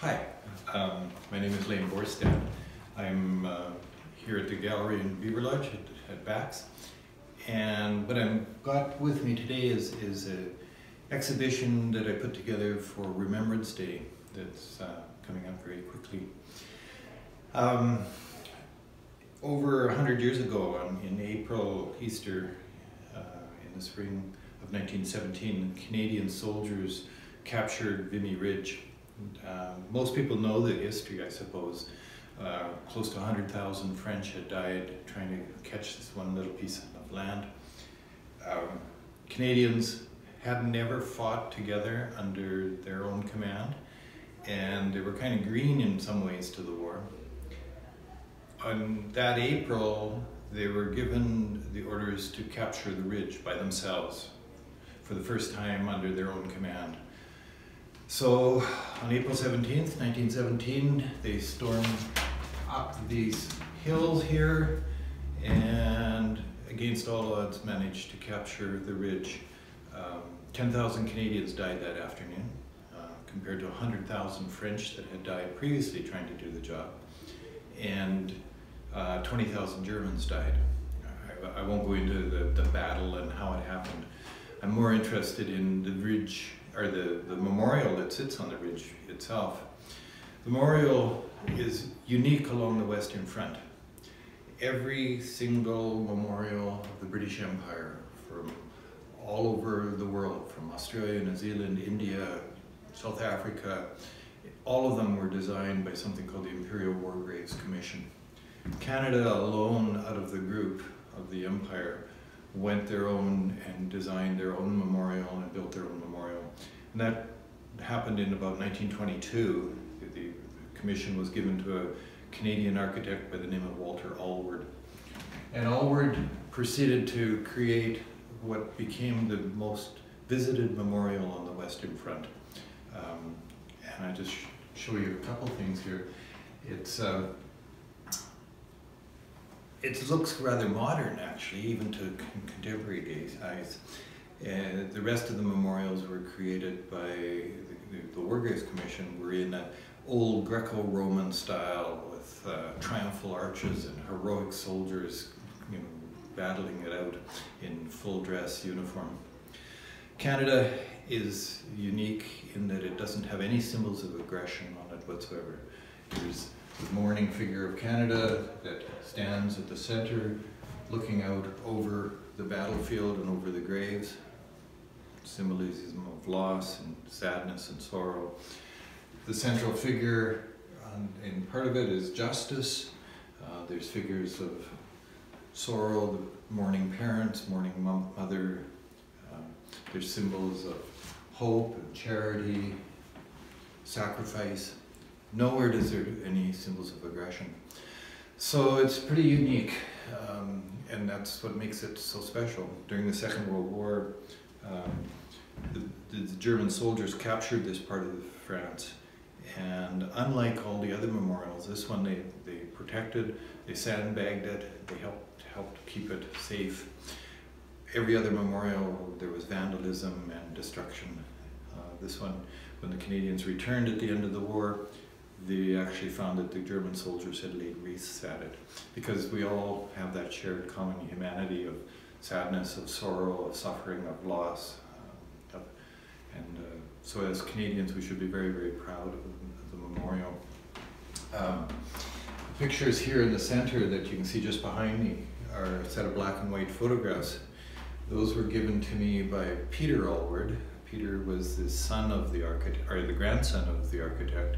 Hi, my name is Forrester. I'm here at the gallery in Beaverlodge at Bax, and what I've got with me today is an exhibition that I put together for Remembrance Day that's coming up very quickly. Over 100 years ago, in April, Easter, in the spring of 1917, Canadian soldiers captured Vimy Ridge. Most people know the history, I suppose. Close to 100,000 French had died trying to catch this one little piece of land. Canadians had never fought together under their own command, and they were kind of green in some ways to the war. On that April, they were given the orders to capture the ridge by themselves for the first time under their own command. So on April 17th, 1917, they stormed up these hills here and against all odds managed to capture the ridge. 10,000 Canadians died that afternoon compared to 100,000 French that had died previously trying to do the job. And 20,000 Germans died. I won't go into the battle and how it happened. I'm more interested in the ridge, or the memorial that sits on the ridge itself. The memorial is unique along the Western Front. Every single memorial of the British Empire from all over the world, from Australia, New Zealand, India, South Africa, all of them were designed by something called the Imperial War Graves Commission. Canada alone, out of the group of the Empire, went their own and designed their own memorial and built their own memorial. And that happened in about 1922. The commission was given to a Canadian architect by the name of Walter Allward. And Allward proceeded to create what became the most visited memorial on the Western Front. And I just show you a couple things here. It looks rather modern, actually, even to contemporary eyes. The rest of the memorials were created by the War Graves Commission. Were in an old Greco-Roman style with triumphal arches and heroic soldiers, battling it out in full dress uniform. Canada is unique in that it doesn't have any symbols of aggression on it whatsoever. There's the mourning figure of Canada that stands at the center, looking out over the battlefield and over the graves. Symbolism of loss and sadness and sorrow. The central figure in part of it is justice. There's figures of sorrow, the mourning parents, mourning mother. There's symbols of hope and charity, sacrifice. Nowhere does there any symbols of aggression. So it's pretty unique, and that's what makes it so special. During the Second World War, the German soldiers captured this part of France, and unlike all the other memorials, this one they protected, they sandbagged it, they helped keep it safe. Every other memorial there was vandalism and destruction. This one, when the Canadians returned at the end of the war, they actually found that the German soldiers had laid wreaths at it, because we all have that shared common humanity of sadness, of sorrow, of suffering, of loss. So as Canadians, we should be very, very proud of the memorial. The pictures here in the center that you can see just behind me are a set of black and white photographs. Those were given to me by Peter Allward. Peter was the son of the architect, or the grandson of the architect.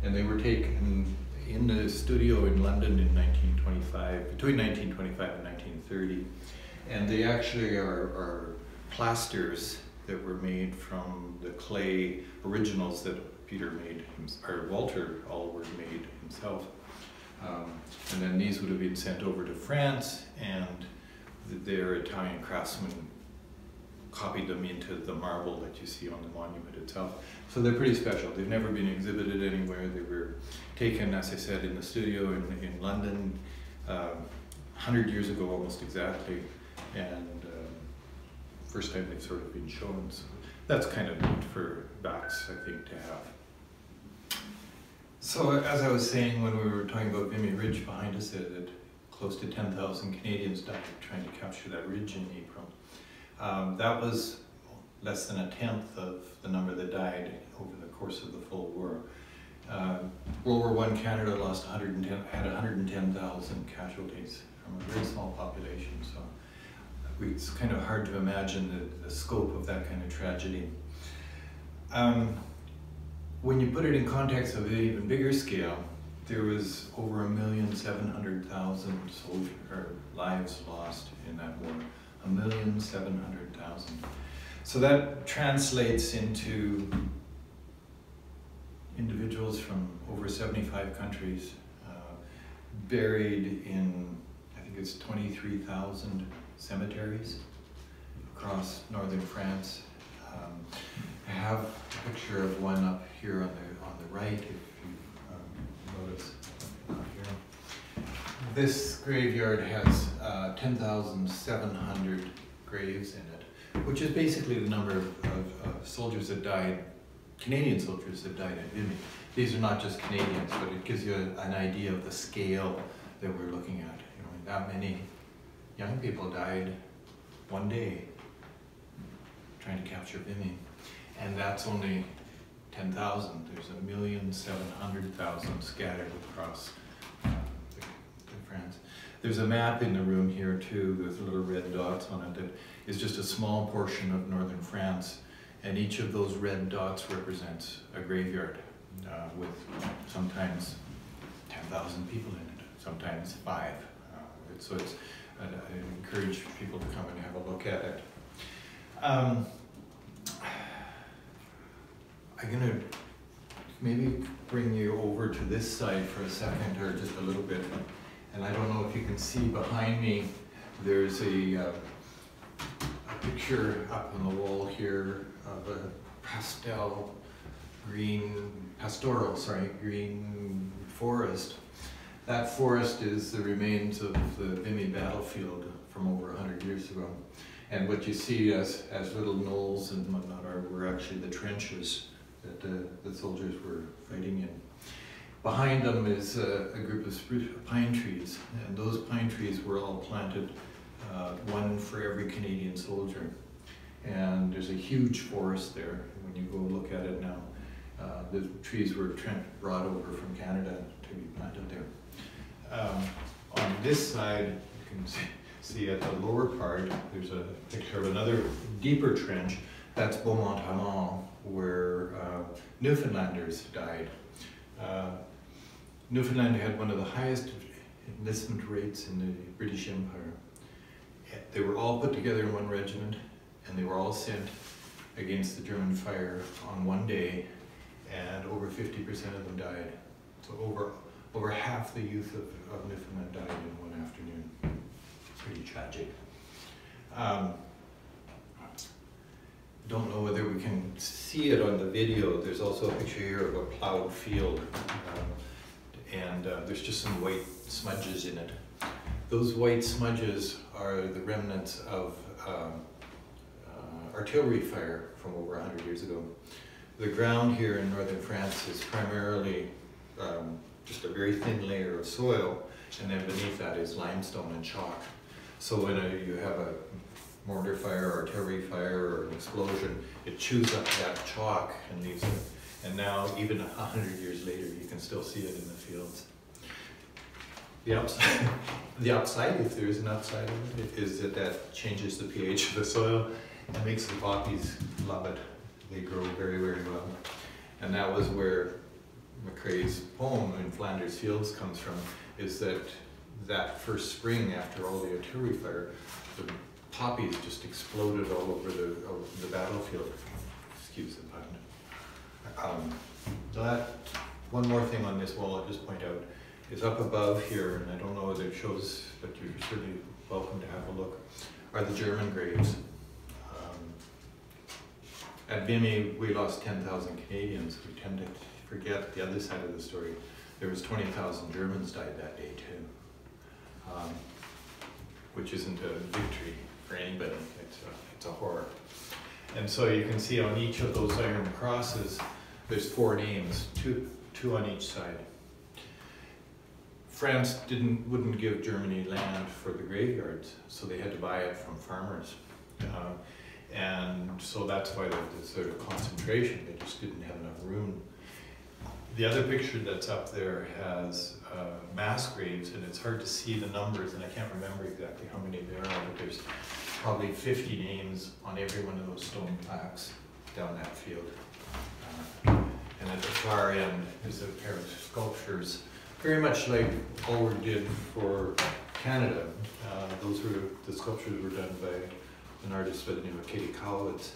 And they were taken in the studio in London in 1925, between 1925 and 1930. And they actually are plasters that were made from the clay originals that Peter made, or Walter Allward made himself. And then these would have been sent over to France, and their Italian craftsmen copied them into the marble that you see on the monument itself. So they're pretty special. They've never been exhibited anywhere. They were taken, as I said, in the studio in London 100 years ago, almost exactly. And first time they've sort of been shown. So that's kind of neat for Bax, I think, to have. So as I was saying when we were talking about Vimy Ridge behind us, that close to 10,000 Canadians died trying to capture that ridge in April. That was less than a tenth of the number that died over the course of the full war. World War I Canada lost 110,000 casualties from a very small population. So it's kind of hard to imagine the scope of that kind of tragedy. When you put it in context of an even bigger scale, there was over 1,700,000 lives lost in that war. 1,700,000. So that translates into individuals from over 75 countries, buried in, I think it's 23,000 cemeteries across northern France. I have a picture of one up here on the right, if you notice here. This graveyard has 10,700 graves in it, which is basically the number of soldiers that died, Canadian soldiers that died at Vimy. These are not just Canadians, but it gives you an idea of the scale that we're looking at. You know, that many young people died one day trying to capture Vimy. And that's only 10,000. There's 1,700,000 scattered across France. There's a map in the room here too, with little red dots on it, that is just a small portion of northern France. And each of those red dots represents a graveyard with sometimes 10,000 people in it, sometimes 5. I encourage people to come and have a look at it. I'm going to maybe bring you over to this side for a second, or just a little bit. And I don't know if you can see behind me, there's a picture up on the wall here of a green forest. That forest is the remains of the Vimy battlefield from over 100 years ago. And what you see as little knolls and whatnot were actually the trenches that the soldiers were fighting in. Behind them is a group of pine trees, and those pine trees were all planted, one for every Canadian soldier. And there's a huge forest there. When you go look at it now, the trees were brought over from Canada to be planted there. On this side, you can see at the lower part, there's a picture of another deeper trench. That's Beaumont-Hamon, where Newfoundlanders died. Newfoundland had one of the highest enlistment rates in the British Empire. They were all put together in one regiment, and they were all sent against the German fire on one day, and over 50% of them died. So over half the youth of Newfoundland died in one afternoon. Pretty tragic. Don't know whether we can see it on the video. There's also a picture here of a plowed field, and there's just some white smudges in it. Those white smudges are the remnants of artillery fire from over 100 years ago. The ground here in northern France is primarily just a very thin layer of soil, and then beneath that is limestone and chalk. So when you have a mortar fire, artillery fire, or an explosion, it chews up that chalk and leaves it. And now, even 100 years later, you can still see it in the fields. The upside, if there is an upside of it, is that changes the pH of the soil and makes the poppies love it. They grow very, very well. And that was where McCrae's poem in Flanders Fields comes from, is that first spring after all the artillery fire, the poppies just exploded all over the battlefield. Excuse the pun. One more thing on this wall I'll just point out is up above here, and I don't know whether it shows, but you're certainly welcome to have a look, are the German graves. At Vimy, we lost 10,000 Canadians. We tend to forget the other side of the story. There was 20,000 Germans died that day too, which isn't a victory for anybody. It's a horror. And so you can see on each of those iron crosses, there's 4 names. Two two on each side. France wouldn't give Germany land for the graveyards, so they had to buy it from farmers. And so that's why there's sort of concentration. They just didn't have enough room. The other picture that's up there has mass graves, and it's hard to see the numbers, and I can't remember exactly how many there are, but there's probably 50 names on every one of those stone plaques down that field. And at the far end is a pair of sculptures, very much like Ulrich did for Canada. The sculptures were done by an artist by the name of Katie Cowlitz,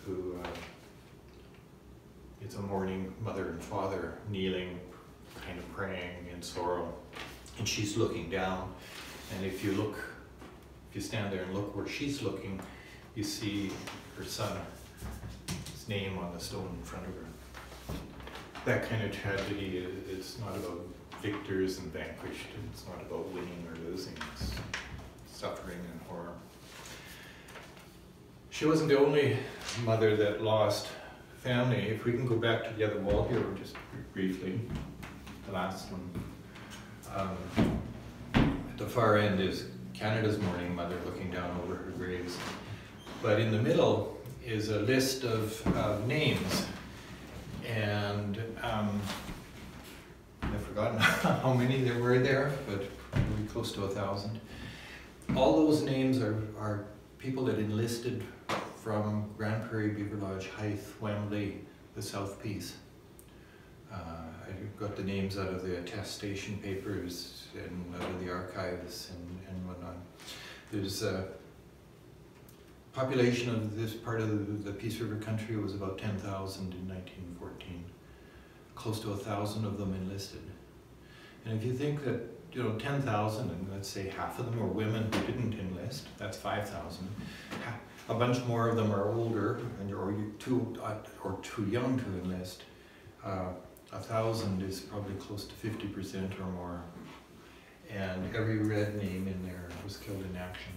who it's a mourning mother and father kneeling, kind of praying in sorrow, and she's looking down. And if you stand there and look where she's looking, you see her son's name on the stone in front of her. That kind of tragedy is not about victors and vanquished. It's not about winning or losing. It's suffering and horror. She wasn't the only mother that lost family. If we can go back to the other wall here just briefly, the last one. At the far end is Canada's mourning mother looking down over her graves. But in the middle is a list of names. And I've forgotten how many there were there, but probably close to 1,000. All those names are people that enlisted from Grand Prairie, Beaverlodge, Hythe, Wembley, the South Peace. I got the names out of the attestation papers and out of the archives and whatnot. There's a population of this part of the Peace River country was about 10,000 in 1914. Close to 1,000 of them enlisted. And if you think that 10,000, and let's say half of them were women who didn't enlist, that's 5,000. A bunch more of them are older or too young to enlist. 1,000 is probably close to 50% or more. And every red name in there was killed in action.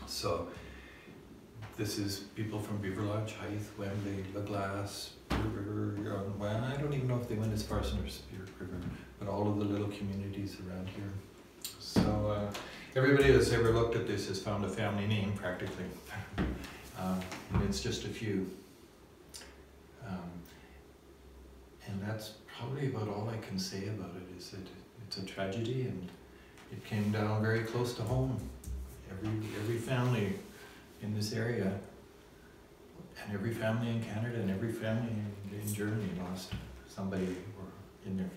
So this is people from Beaverlodge, Hythe, Wembley, La Glace, Spirit River. Well, I don't even know if they went as far as Spirit River, but all of the little communities around here. So everybody that's ever looked at this has found a family name practically. And it's just a few. And that's probably about all I can say about it, is that it's a tragedy and it came down very close to home. Every family in this area, and every family in Canada, and every family in Germany lost somebody in their